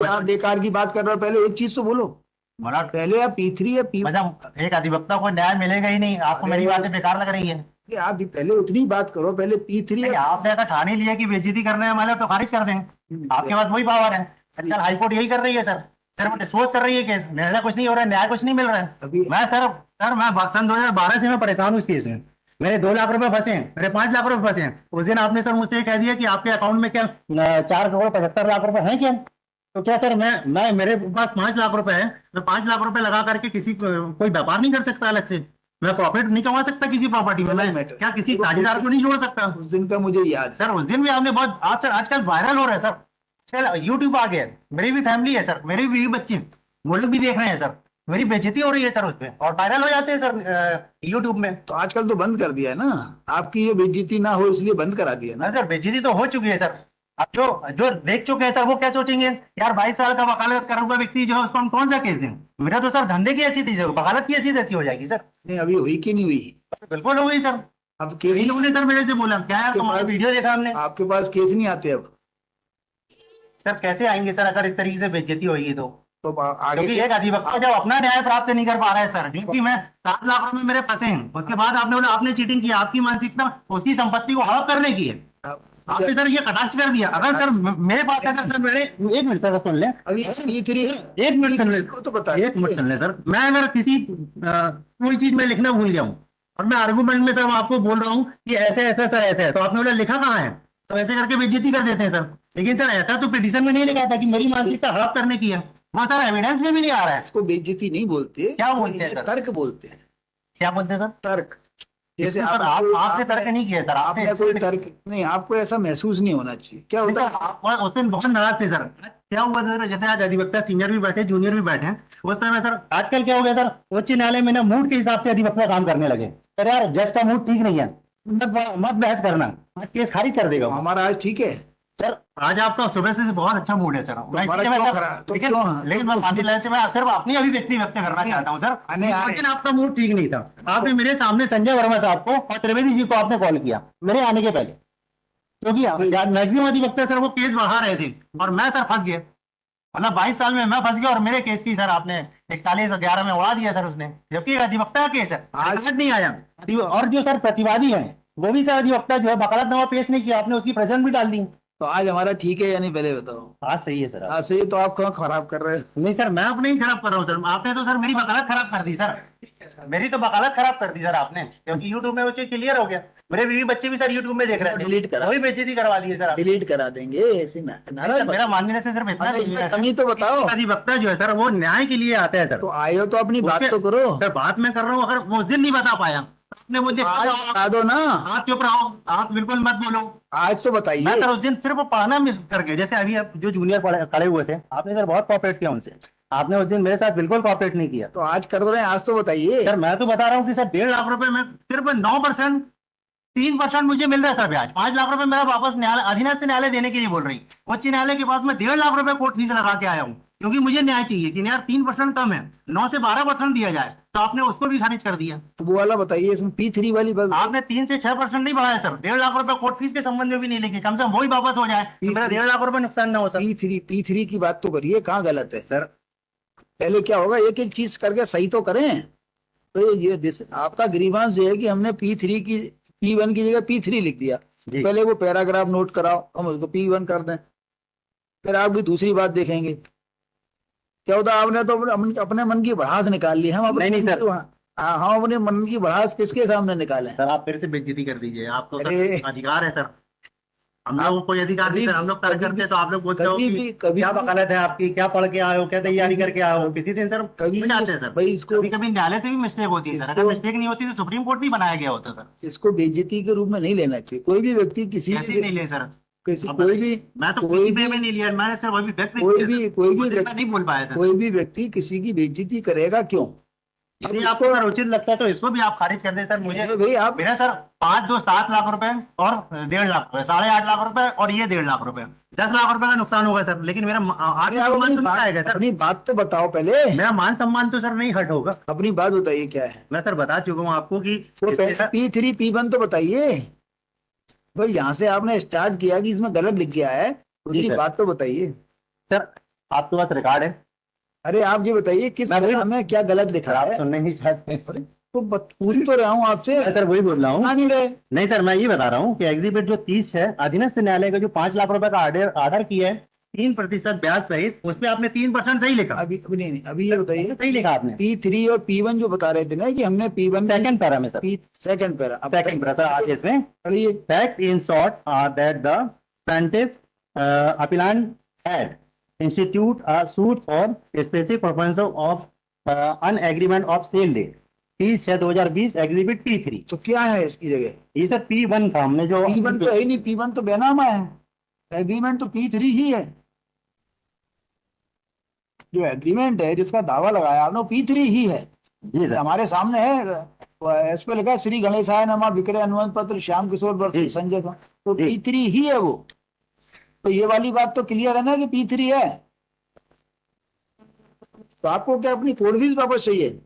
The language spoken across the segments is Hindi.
आप बेकार की बात कर रहे हो, पहले एक चीज तो बोलो। मतलब पहले आप P3 या P, मतलब एक अधिवक्ता को न्याय मिलेगा ही नहीं, आपको अरे मेरी बातें बेकार लग रही है? आप भी पहले उतनी बात करो, पहले P3 नहीं, या आपने अगर ठान ही लिया कि बेइज्जती करने हैं मतलब तो खारिज कर दें, आपके पास वही पावर है। आजकल हाईकोर्ट यही कर रही है सर, सिर्फ डिस्पोज कर रही है केस, निर्णय कुछ नहीं हो रहा है, न्याय कुछ नहीं मिल रहा है। अभी। मैं सर मैं सन 2012 से मैं परेशान हूँ इस केस में। मेरे 2 लाख रुपए फंसे हैं, मेरे 5 लाख रुपए फंसे हैं। उस दिन आपने सर मुझसे कह दिया कि आपके अकाउंट में क्या 4 करोड़ 75 लाख रुपए हैं क्या? तो क्या सर मैं मेरे पास 5 लाख रुपए है, मैं 5 लाख रुपए लगा करके किसी कोई व्यापार नहीं कर सकता अलग से? मैं प्रॉफिट नहीं कमा सकता किसी प्रॉपर्टी में? मैं क्या किसी साझेदार को नहीं जोड़ सकता? उस दिन का मुझे याद है। सर उस दिन भी आपने बहुत, आप सर आजकल वायरल हो रहे हैं सर, आजकल यूट्यूब आ गया है, मेरी भी फैमिली है सर, मेरे भी बच्चे, वो लोग भी देख रहे हैं सर, मेरी बेइज्जती हो रही है सर उस पे, और वायरल हो जाते हैं सर यूट्यूब में। तो आजकल तो बंद कर दिया है ना, आपकी ये बेइज्जती ना हो इसलिए बंद करा दिया ना। सर बेइज्जती तो हो चुकी है सर। अब जो जो देख चुके हैं सर वो क्या सोचेंगे, यार 22 साल का वकालत करा हुआ व्यक्ति जो है उसको हम कौन सा केस दें? मेरा तो सर धंधे की ऐसी थी, वकालत की ऐसी तैसी हो जाएगी सर। नहीं अभी हुई कि नहीं हुई? बिल्कुल हो गई सर। अब केस कई लोगों ने सर मेरे से बोला, क्या यार आपके तुम्हारा पास, वीडियो देखा हमने। आपके पास केस नहीं आते अब? सर कैसे आएंगे सर अगर इस तरीके से बेइज्जती होगी तो? तो आगे क्योंकि से एक अधिवक्ता जब अपना न्याय प्राप्त नहीं कर पा रहा है सर, क्योंकि मैं 7 लाख रुपए मेरे फंसे हैं, उसके बाद आपने बोला आपने चीटिंग की, आपकी मानसिकता उसकी संपत्ति को हड़प करने की है, आपने सर ये कटाक्ष कर दिया। अगर सर मेरे पास अगर सर मेरे, एक मिनट सर सुन ले, अभी P3 एक मिनट सुन ले, को तो बता एक मिनट सुन ले सर। मैं अगर किसी कोई चीज में लिखना भूल जाऊं और मैं आर्गूमेंट में सर आपको बोल रहा हूँ कि ऐसे ऐसे सर ऐसे है, तो आपने बोला लिखा कहाँ है, तो ऐसे करके बेइज्जती कर देते हैं सर। लेकिन सर ऐसा तो पिटीशन में नहीं लिखा था कि मेरी मानसिकता हड़प करने की है, वो सर एविडेंस में भी नहीं आ रहा है। इसको बेइज्जती नहीं बोलते, क्या बोलते हैं ये सर? तर्क बोलते हैं। क्या बोलते हैं सर? तर्क। जैसे इसमें सर आपने तर्क नहीं किया सर, आपने कोई तर्क नहीं, आपको ऐसा महसूस नहीं होना चाहिए। क्या नहीं होता सर, है? आप उस दिन बहुत नाराज थे सर। क्या हुआ था सर, जैसे आज अधिवक्ता सीनियर भी बैठे, जूनियर भी बैठे हैं, उस समय सर आजकल क्या हो गया सर, उच्च न्यायालय में ना मूड के हिसाब से अधिवक्ता काम करने लगे। सर यार जज का मूड ठीक नहीं है, मत बहस करना, आज केस खारिज कर देगा वो। हमारा आज ठीक है सर आज आपका सुबह से बहुत अच्छा मूड है सर, मैं हमारा इसलिए क्यों मैं खराब? तो लेकिन क्यों? लेकिन मैं माननीय न्यायालय से मैं सिर्फ अपनी अभिव्यक्ति व्यक्त करना चाहता हूँ सर। लेकिन आपका मूड ठीक नहीं था, आपने मेरे सामने संजय वर्मा साहब को और त्रिवेदी जी को आपने कॉल किया मेरे आने के पहले, क्योंकि मैक्सिमम अधिवक्ता सर वो केस बढ़ा रहे थे और मैं सर फंस गया। मतलब 22 साल में मैं फंस गया और मेरे केस की सर आपने 41-11 में उड़ा दिया सर उसने, जबकि एक अधिवक्ता का केस है, आज नहीं आया। और जो सर प्रतिवादी है वो भी सर अधिवक्ता जो है वकालतनामा पेश नहीं किया, आपने उसकी प्रेजेंट भी डाल दी। तो आज हमारा ठीक है या नहीं, पहले बताओ। आज सही है सर। आज सही, तो आप क्यों खराब कर रहे हैं? नहीं सर मैं अपने ही खराब कर रहा हूँ सर, आपने तो सर मेरी वकालत खराब कर दी सर, मेरी तो वकालत खराब कर दी सर आपने, क्योंकि यूट्यूब में वो चीज क्लियर हो गया। मेरे बीवी बच्चे भी सर यूट्यूब में देख रहे थे, डिलीट करा, वही बेइज्जती करवा दिए सर। डिलीट करा देंगे ऐसे ना, नाराज मत। मेरा मानने से सिर्फ इतना इसमें कमी तो बताओ। अधिवक्ता जो है सर वो न्याय के लिए आता है सर, तो आए हो तो अपनी बात तो करो। सर बात मैं कर रहा हूँ, अगर वो उस दिन नहीं बता पाया आपने मुझे, आज बता दो ना। आप चुप रहो, आप बिल्कुल मत बोलो। आज तो मैं बताइए। सर उस दिन सिर्फ पढ़ना मिस करके, जैसे अभी आप जो जूनियर खड़े हुए थे, आपने सर बहुत कॉपरेट किया उनसे, आपने उस दिन मेरे साथ बिल्कुल कॉपरेट नहीं किया। तो आज कर दो रहे हैं, आज तो बताइए। सर मैं तो बता रहा हूँ कि सर 1.5 लाख रुपए में सिर्फ 9%, 3% मुझे मिल रहा है सर ब्याज, 5 लाख रुपए मेरा वापस न्यायालय, अधीनस्थ न्यायालय देने के लिए बोल रही, उच्च न्यायालय के पास मैं 1.5 लाख रुपए कोर्ट फीस लगा के आया हूँ, क्योंकि मुझे न्याय चाहिए कि यार 3% कम है, 9 से 12% दिया जाए, तो आपने उसको भी खारिज कर दिया। तो वो वाला बताइए, इसमें P3 वाली बात। आपने 3 से 6% नहीं बढ़ाया सर, 1.5 लाख रुपए कोर्ट फीस के संबंध में भी नहीं लिखे, कम से कम वही वापस हो जाए तो मेरा 1.5 लाख रुपए नुकसान ना हो सर। P3 की बात तो करिए, कहाँ गलत है सर पहले क्या होगा, एक एक चीज करके सही तो करें। तो ये आपका ग्रीवांस जो है कि हमने P3 की, P1 की जगह P3 लिख दिया, पहले वो पैराग्राफ नोट कराओ, हम उसको P1 कर दें, फिर आप भी दूसरी बात देखेंगे। क्या होता है, आपने तो अपने मन की भड़ास निकाल ली, हम अपने नहीं सर, हम अपने मन की भड़ास किसके सामने निकालें? सर आप फिर से बेइज्जती कर दीजिए, आपको अरे अधिकार है सर, हम लोगों को कोई अधिकार नहीं सर, हम लोग तर्क करते हैं तो आप लोग बोलते हो कि क्या वकालत है आपकी, क्या पढ़ के आए हो, क्या तैयारी करके आए हो, किसी दिन सर कभी जाते हैं सर, भाई इसको, कभी कभी न्यायालय से भी मिस्टेक होती है सर, अगर मिस्टेक नहीं होती तो सुप्रीम कोर्ट भी बनाया गया होता सर। इसको बेइज्जती के रूप में नहीं लेना चाहिए। कोई भी व्यक्ति किसी कैसे नहीं ले सर, कोई भी, मैं तो कोई किसी भी, में नहीं लिया, मैंने सर वही व्यक्त व्यक्ति नहीं बोल पाया था। कोई भी व्यक्ति किसी की बेइज्जती करेगा क्यों? यदि आपको सर उचित लगता है तो इसको भी आप खारिज कर दें सर। मुझे भाई आप, मेरा सर 5-7 लाख रुपए और 1.5 लाख रुपए, 8.5 लाख रुपए और ये 1.5 लाख रुपए, 10 लाख रुपए का नुकसान होगा सर, लेकिन मेरा सम्मान तो नहीं आएगा सर। अपनी बात तो बताओ पहले। मेरा मान सम्मान तो सर नहीं हट होगा। अपनी बात बताइए क्या है। मैं सर बता चुका हूँ आपको कि P3 P1 तो बताइए भाई, यहाँ से आपने स्टार्ट किया कि इसमें गलत लिख गया है, उसकी बात तो बताइए सर। आपके पास रिकॉर्ड है। अरे आप ये बताइए किस मैं वही- कलम में क्या गलत लिखा आप है? सुनने नहीं चाहते। तो पूछ तो रहा हूँ आपसे, मैं सर वही बोल रहा हूँ। सुना नहीं रहे। नहीं सर, मैं ये बता रहा हूँ कि एग्जीबिट जो 30 है, अधीनस्थ न्यायालय का जो 5 लाख रुपए का ऑर्डर किया है 3% ब्याज सहित, उसमें आपने 3% सही लिखा। अभी नहीं, अभी ये बताइए, सही लिखा आपने। P3 और P1 जो बता रहे थे ना कि हमने P1 सेकंड पैरा में सर, सेकंड पैरा, अब सेकंड पैरा सर आगे इसमें पढ़िए। Fact in short are that the plaintiff appellant had institute a suit for specific purpose of an agreement of sale date 30/6/2020 exhibit P3। तो क्या है इसकी जगह? ये सर P1 था, हमने जो P1 तो है ही नहीं, P1 तो बेनामा है, एग्रीमेंट तो P3 ही है। जो एग्रीमेंट है जिसका दावा लगाया आपने वो P3 ही है, जी सर, हमारे सामने है। इस पे लिखा है श्री गणेशाय नमः विक्रय अनुबंध पत्र श्याम किशोर वर्ष जी। संजय, तो जी। P3 ही है वो। तो ये वाली बात तो क्लियर है ना कि P3 है। तो आपको क्या अपनी कोर्ट फीस वापस चाहिए?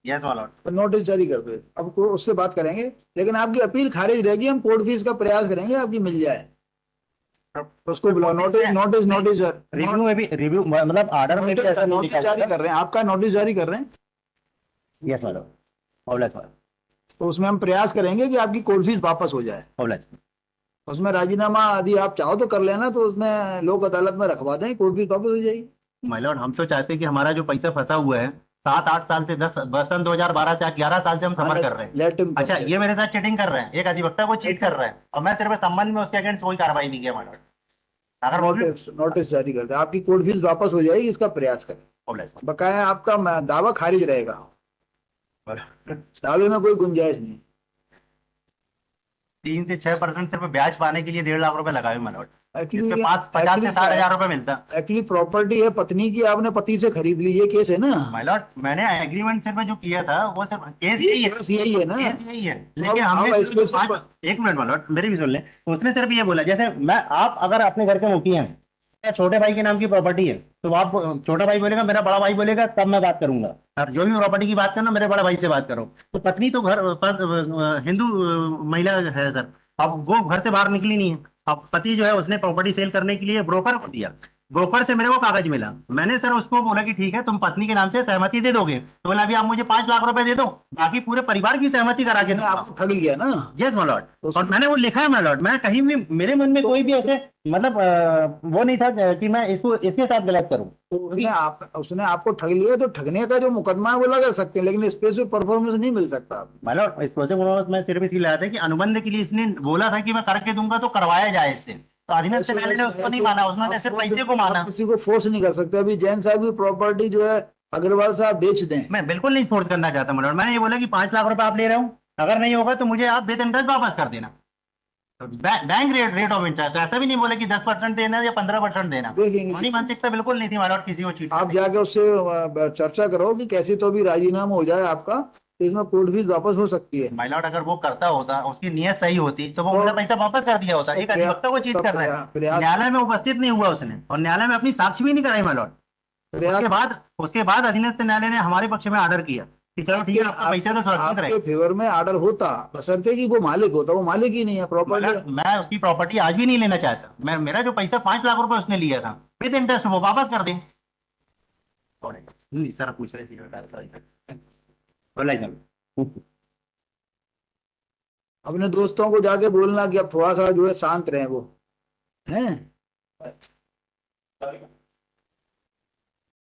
Yes my Lord. तो नोटिस जारी कर दो, अब को उससे बात करेंगे, लेकिन आपकी अपील खारिज रहेगी, हम कोर्ट फीस का प्रयास करेंगे आपकी मिल जाए। उसको बुलाओ, नोटिस नोटिस नोटिस रिव्यू में भी रिव्यू मतलब ऑर्डर में भी ऐसा नहीं नोटिस लिखा जारी कर रहे हैं, आपका नोटिस जारी कर रहे हैं। Yes my Lord, oblate my तो उसमें हम प्रयास करेंगे कि आपकी कोर्ट फीस वापस हो जाए। ऑब्लेट। उसमें राजीनामा यदि आप चाहो तो कर लेना, तो उसमें लोक अदालत में रखवा दें, कोर्ट फीस वापस हो जाएगी। माय लॉर्ड, हम तो चाहते हैं कि हमारा जो पैसा फंसा हुआ है 7-8 साल से 10 सन 2012 से 11 साल से हम सफर कर रहे हैं। लेट हिम अच्छा, ये मेरे साथ चीटिंग कर रहे हैं, एक अधिवक्ता को चीट कर रहे हैं, और मैं सिर्फ संबंध में उसके अगेंस्ट कोई कार्रवाई नहीं किया माय लॉर्ड। अगर नोटिस जारी कर दे, आपकी कोर्ट फीस वापस हो जाएगी, इसका प्रयास करें। ऑब्लेट। बकाया आपका दावा खारिज रहेगा, दावे में कोई गुंजाइश नहीं। 3 से 6% सिर्फ ब्याज पाने के लिए 1.5 लाख रुपए लगाए माय लॉर्ड। Actually- इसके पास 50 से 60 हजार रुपए मिलता। एक्चुअली प्रॉपर्टी है पत्नी की, आपने पति से खरीद ली, ये केस है ना? माय लॉर्ड, मैंने एग्रीमेंट सिर्फ जो किया था वो सिर्फ केस यही है, केस यही है ना? केस यही है। लेकिन अब हमने इसमें सिर्फ एक मिनट माय लॉर्ड, मेरी भी सुन लें। उसने सिर्फ ये बोला, जैसे मैं आप अगर अपने घर के मुखिया हैं, या छोटे भाई के नाम की प्रॉपर्टी है, तो आप छोटा भाई बोलेगा, मेरा बड़ा भाई बोलेगा, तब मैं बात करूंगा। और जो भी प्रॉपर्टी की बात करना, मेरे बड़ा भाई से बात करो। तो पत्नी तो घर पर हिंदू महिला है सर, अब वो घर से बाहर निकली नहीं है। अब पति जो है उसने प्रॉपर्टी सेल करने के लिए ब्रोकर को दिया, ब्रोकर से मेरे को कागज मिला, मैंने सर उसको बोला कि ठीक है तुम पत्नी के नाम से सहमति दे दोगे, तो बोला अभी आप मुझे 5 लाख रुपए दे दो, बाकी पूरे परिवार की सहमति करा के आपको ठग लिया ना? यस माय लॉर्ड, और मैंने वो लिखा है माय लॉर्ड। मैं कहीं भी, मेरे मन में कोई भी ऐसे मतलब वो नहीं था कि मैं इसको इसके साथ गलत करूं। तो उसने आपको ठग लिया, तो ठगने का जो मुकदमा है वो लगा सकते हैं, लेकिन स्पेसिफिक परफॉर्मेंस नहीं मिल सकता। माय लॉर्ड, इस प्रोसेस में सिर्फ इसलिए लाया था कि अनुबंध के लिए इसने बोला था कि मैं करके दूंगा तो करवाया जाए इससे, तो अधीनस्थ न्यायालय ने उसको नहीं माना, उसने सिर्फ पैसे को माना। किसी को फोर्स नहीं कर सकते। अभी जैन साहब की प्रॉपर्टी जो है अग्रवाल साहब बेच दें, मैं बिल्कुल नहीं फोर्स करना चाहता माय लॉर्ड। मैंने ये बोला कि 5 लाख रुपए आप ले रहे हो, अगर नहीं होगा तो मुझे आप विद इंटरेस्ट वापस कर देना, बैंक रेट ऑफ इंटरेस्ट। ऐसा भी नहीं बोले कि 10% देना या 15% देना। देखेंगे। हमारी मानसिकता बिल्कुल नहीं थी माय लॉर्ड किसी को चीट। आप जाके उससे चर्चा करो कि कैसे तो भी राजीनामा हो जाए आपका, तो इसमें कोर्ट फीस वापस हो सकती है। माय लॉर्ड, अगर वो करता होता, उसकी नियत सही होती, तो वो मेरा पैसा वापस कर दिया होता। एक अधिवक्ता को चीट कर रहा है, न्यायालय में उपस्थित नहीं हुआ उसने, और न्यायालय में अपनी साक्ष्य भी नहीं कराई माय लॉर्ड। उसके बाद अधीनस्थ न्यायालय ने हमारे पक्ष में ऑर्डर किया कि चलो ठीक है, आपका पैसा तो सुरक्षित रहे। आपके फेवर में ऑर्डर होता, बशर्ते कि वो मालिक होता, वो मालिक ही नहीं है प्रॉपर्टी। मैं उसकी प्रॉपर्टी आज भी नहीं लेना चाहता। मैं, मेरा जो पैसा 5 लाख रुपए उसने लिया था विद इंटरेस्ट, वो वापस कर दें। सर पूछ रहे अपने दोस्तों को जाके बोलना कि अब थोड़ा सा जो है शांत रहे वो हैं।